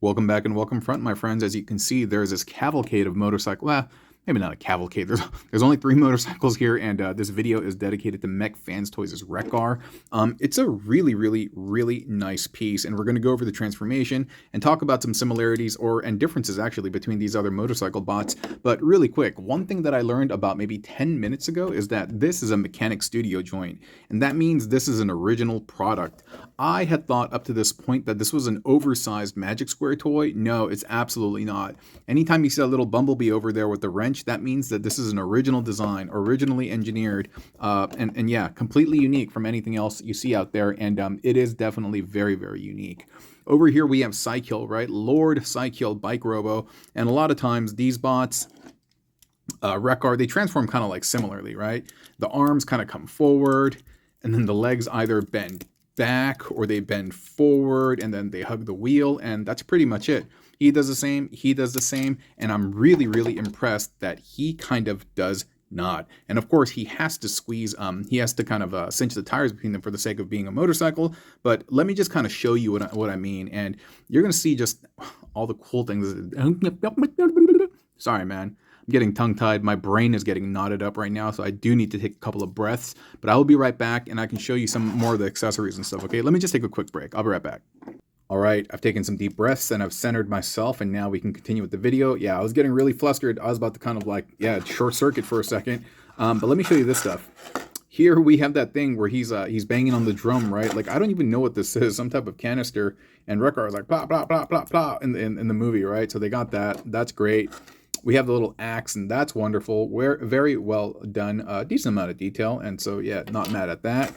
Welcome back and welcome front, my friends. As you can see, there's this cavalcade of motorcycles. Well, maybe not a cavalcade. There's only 3 motorcycles here, and this video is dedicated to MechFansToys' Wreck-Gar. It's a really nice piece, and we're going to go over the transformation and talk about some similarities and differences actually between these other motorcycle bots. But really quick, one thing that I learned about maybe 10 minutes ago is that this is a mechanic studio joint, and that means this is an original product. I had thought up to this point that this was an oversized Magic Square toy. No, it's absolutely not. Anytime you see a little bumblebee over there with the wrench, that means that this is an original design, originally engineered, and yeah, completely unique from anything else you see out there, and it is definitely very unique. Over here we have Cykill, right? Lord Cykill Bike Robo, and a lot of times these bots, Wreck-Gar, they transform kind of like similarly, right? The arms kind of come forward, and then the legs either bend back or they bend forward, and then they hug the wheel, and that's pretty much it. He does the same, he does the same, and I'm really impressed that he kind of does not. And of course he has to squeeze, he has to kind of cinch the tires between them for the sake of being a motorcycle. But let me just kind of show you what I mean, and you're gonna see just all the cool things. Sorry, man. I'm getting tongue-tied. My brain is getting knotted up right now, so I do need to take a couple of breaths. But I will be right back, and I can show you some more of the accessories and stuff, okay? Let me just take a quick break. I'll be right back. All right, I've taken some deep breaths, and I've centered myself, and now we can continue with the video. Yeah, I was getting really flustered. I was about to kind of like, short circuit for a second. But let me show you this stuff. Here we have that thing where he's banging on the drum, right? Like, I don't even know what this is, some type of canister. And Wreck-Gar is like, blah, blah, blah, blah, blah, in the movie, right? So they got that. That's great. We have the little axe, and that's wonderful. Very well done. Decent amount of detail, and so yeah, not mad at that.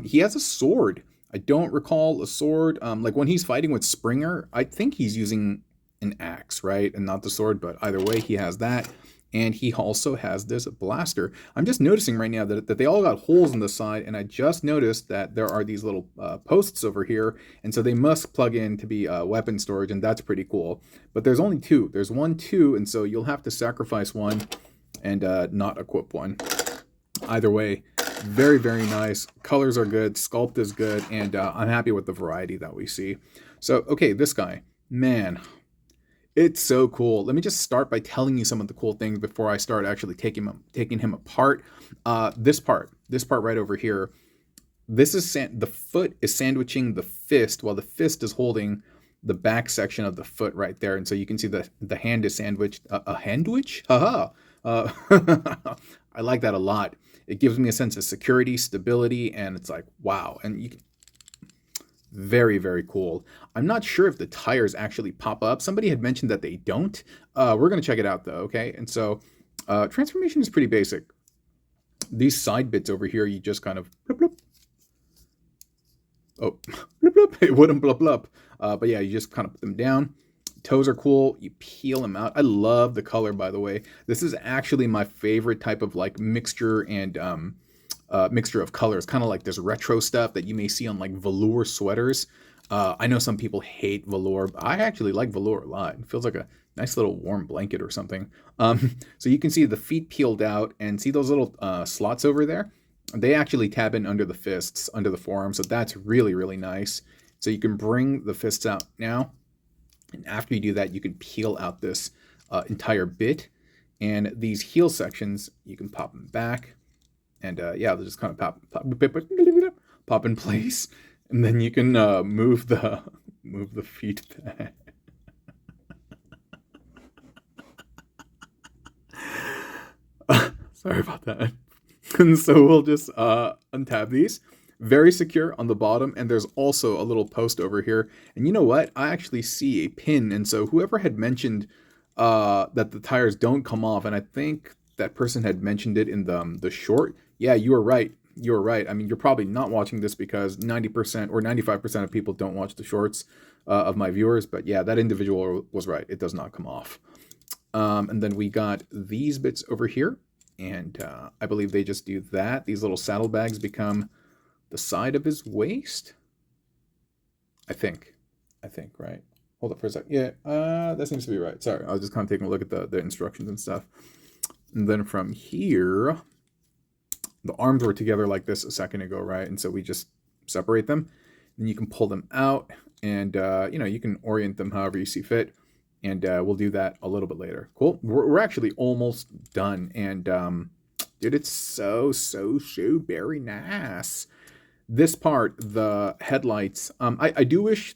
He has a sword. I don't recall a sword. Like when he's fighting with Springer, I think he's using an axe, right? And not the sword, but either way, he has that. And he also has this blaster. I'm just noticing right now that they all got holes in the side, and I just noticed that there are these little posts over here, and so they must plug in to be weapon storage, and that's pretty cool. But there's only 2. There's 1, 2, and so you'll have to sacrifice one and not equip one. Either way, very nice. Colors are good, sculpt is good, and I'm happy with the variety that we see. So, okay, this guy, man, it's so cool. Let me just start by telling you some of the cool things before I start actually taking him apart. This part right over here, this is the foot is sandwiching the fist, while the fist is holding the back section of the foot right there. And so you can see the hand is sandwiched. A handwich? Haha. I like that a lot. It gives me a sense of security, stability, and it's like, wow. And you can, very cool. I'm not sure if the tires actually pop up. Somebody had mentioned that they don't. We're going to check it out though, okay? And so transformation is pretty basic. These side bits over here, you just kind of blip, blip. Oh, blip, blip. It wouldn't blip, blip. But yeah, you just kind of put them down. Toes are cool. You peel them out. I love the color, by the way. This is actually my favorite type of like mixture and mixture of colors, kind of like this retro stuff that you may see on like velour sweaters. I know some people hate velour, but I actually like velour a lot. It feels like a nice little warm blanket or something. So you can see the feet peeled out, and see those little slots over there? They actually tab in under the fists, under the forearm, so that's really nice. So you can bring the fists out now, and after you do that, you can peel out this entire bit, and these heel sections, you can pop them back. And yeah, they'll just kind of pop in place, and then you can move the feet back. Sorry about that. And so we'll just untab these. Very secure on the bottom, and there's also a little post over here. And you know what? I actually see a pin, and so whoever had mentioned that the tires don't come off, and I think that person had mentioned it in the short. Yeah, you were right. You were right. I mean, you're probably not watching this because 90% or 95% of people don't watch the shorts of my viewers. But yeah, that individual was right. It does not come off. And then we got these bits over here. And I believe they just do that. These little saddlebags become the side of his waist. I think, right? Hold up for a sec. Yeah, that seems to be right. Sorry, I was just kind of taking a look at the instructions and stuff. And then from here, the arms were together like this a second ago, right? And so we just separate them. Then you can pull them out, and you can orient them however you see fit. And we'll do that a little bit later. Cool. We're actually almost done, and dude, it's so very nice. This part, the headlights, I do wish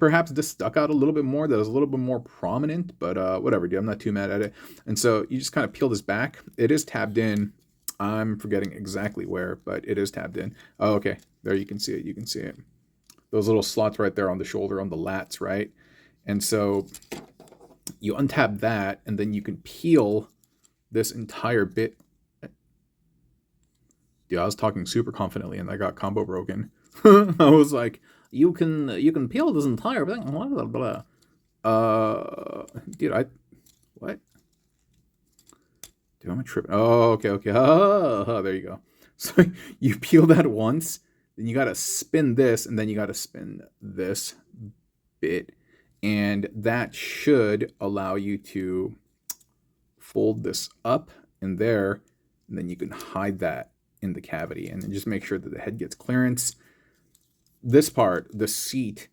perhaps this stuck out a little bit more, that was a little bit more prominent, but whatever, dude, I'm not too mad at it. And so you just kind of peel this back. It is tabbed in. I'm forgetting exactly where, but it is tabbed in. Oh, okay, there you can see it. You can see it. Those little slots right there on the shoulder, on the lats, right? And so you untab that, and then you can peel this entire bit. Dude, I was talking super confidently, and I got combo broken. I was like, you can peel this entire thing. Blah, blah, blah. Dude, what? Dude, I'm tripping. Oh, okay. Oh, there you go. So you peel that once, then you gotta spin this, and then you gotta spin this bit, and that should allow you to fold this up in there, and then you can hide that in the cavity, and then just make sure that the head gets clearance. This part, the seat,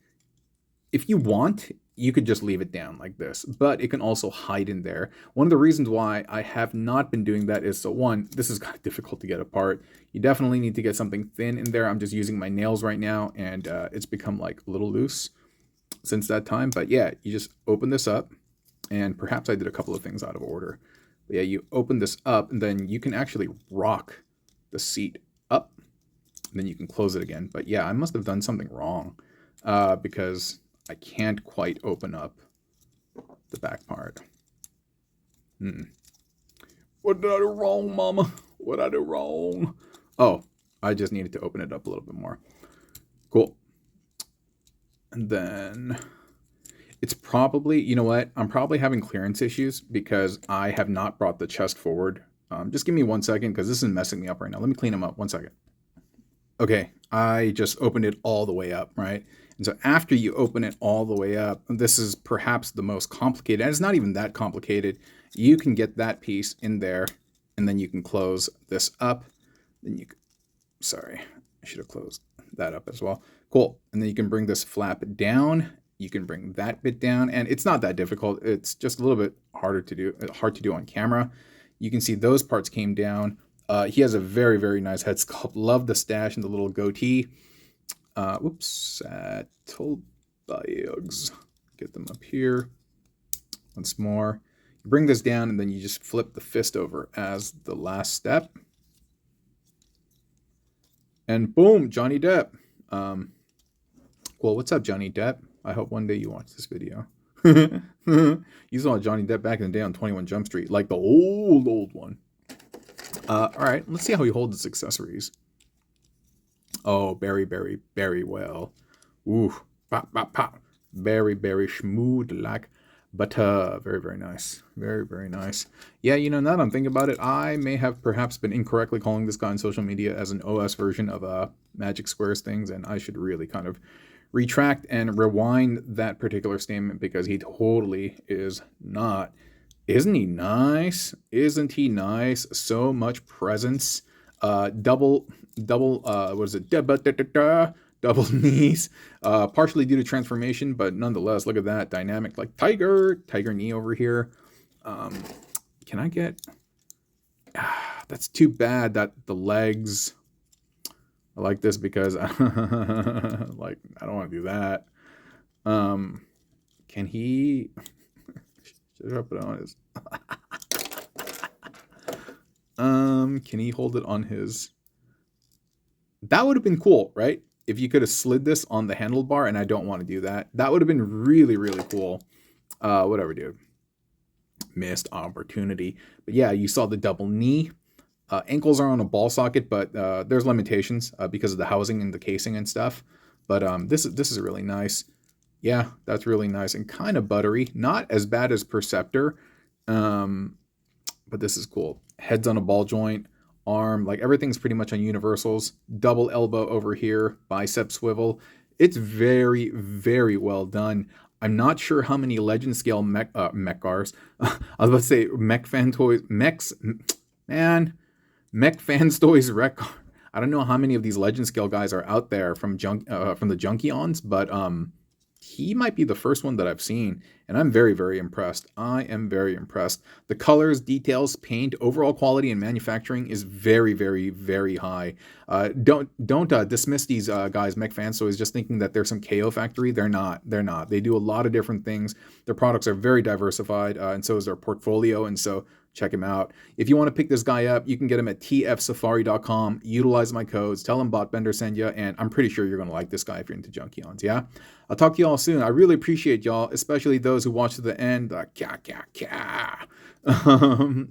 if you want, you could just leave it down like this, but it can also hide in there. One of the reasons why I have not been doing that is, so one, this is kind of difficult to get apart. You definitely need to get something thin in there. I'm just using my nails right now, and it's become like a little loose since that time. But yeah, you just open this up, and perhaps I did a couple of things out of order. But yeah, you open this up, and then you can actually rock the seat up, and then you can close it again. But yeah, I must have done something wrong because I can't quite open up the back part. What did I do wrong, mama? What did I do wrong? Oh, I just needed to open it up a little bit more. Cool. And then it's probably, you know what? I'm probably having clearance issues because I have not brought the chest forward. Just give me 1 second because this is messing me up right now. Let me clean them up. 1 second. Okay, I just opened it all the way up, right? And so after you open it all the way up, this is perhaps the most complicated, and it's not even that complicated. You can get that piece in there, and then you can close this up. Then you, sorry, I should have closed that up as well. Cool, and then you can bring this flap down. You can bring that bit down, and it's not that difficult. It's just a little bit hard to do on camera. You can see those parts came down. He has a very nice head sculpt. Love the stash and the little goatee. Saddle bags. Get them up here. Once more. You bring this down, and then you just flip the fist over as the last step. And boom, Johnny Depp. Well, what's up, Johnny Depp? I hope one day you watch this video. You saw Johnny Depp back in the day on 21 Jump Street, like the old one. All right, let's see how he holds his accessories. Oh, very well. Ooh, pop, pop, pop. Very smooth like butter. Very nice. Very nice. Yeah, you know, now that I'm thinking about it, I may have perhaps been incorrectly calling this guy on social media as an OS version of Magic Squares things, and I should really kind of retract and rewind that particular statement because he totally is not. Isn't he nice? Isn't he nice? So much presence. Double, what is it? Double knees. Partially due to transformation, but nonetheless, look at that. Dynamic like tiger knee over here. Can I get... that's too bad that the legs... I like this because like I don't want to do that. Can he... Should I put it on his... can he hold it on his... That would have been cool, right? If you could have slid this on the handlebar, and I don't want to do that. That would have been really cool. Whatever, dude. Missed opportunity. But yeah, you saw the double knee. Ankles are on a ball socket, but there's limitations because of the housing and the casing and stuff. But this is really nice. Yeah, that's really nice and kind of buttery. Not as bad as Perceptor, but this is cool. Head's on a ball joint, arm, like everything's pretty much on universals. Double elbow over here, bicep swivel. It's very well done. I'm not sure how many legend scale MechGars. I was about to say MechFansToys. MechFansToys Wreck-Gar. I don't know how many of these legend scale guys are out there from the Junkions, but he might be the first one that I've seen, and I'm very, very impressed. I am very impressed. The colors, details, paint, overall quality, and manufacturing is very, very, very high. Don't dismiss these guys, MechFansToys, just thinking that they're some KO factory. They're not. They're not. They do a lot of different things. Their products are very diversified, and so is their portfolio. And so check him out. If you want to pick this guy up, you can get him at tfsafari.com. Utilize my codes. Tell him BOTBENDER send you, and I'm pretty sure you're going to like this guy if you're into Junkions, yeah? I'll talk to you all soon. I really appreciate y'all, especially those who watch to the end.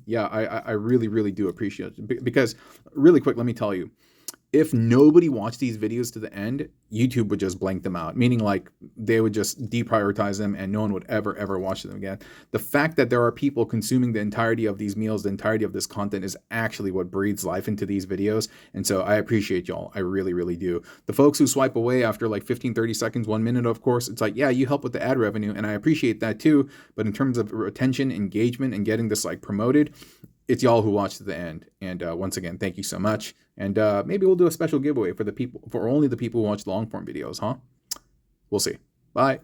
Yeah, I really, really do appreciate it. Because, really quick, let me tell you, if nobody watched these videos to the end, YouTube would just blank them out, meaning like they would just deprioritize them and no one would ever watch them again. The fact that there are people consuming the entirety of these meals, the entirety of this content is actually what breathes life into these videos. And so I appreciate y'all. I really, really do. The folks who swipe away after like 15, 30 seconds, 1 minute, of course, it's like, yeah, you help with the ad revenue. And I appreciate that too. But in terms of retention, engagement, and getting this like promoted, it's y'all who watch to the end. And once again, thank you so much. And maybe we'll do a special giveaway for only the people who watch long form videos, huh? We'll see. Bye.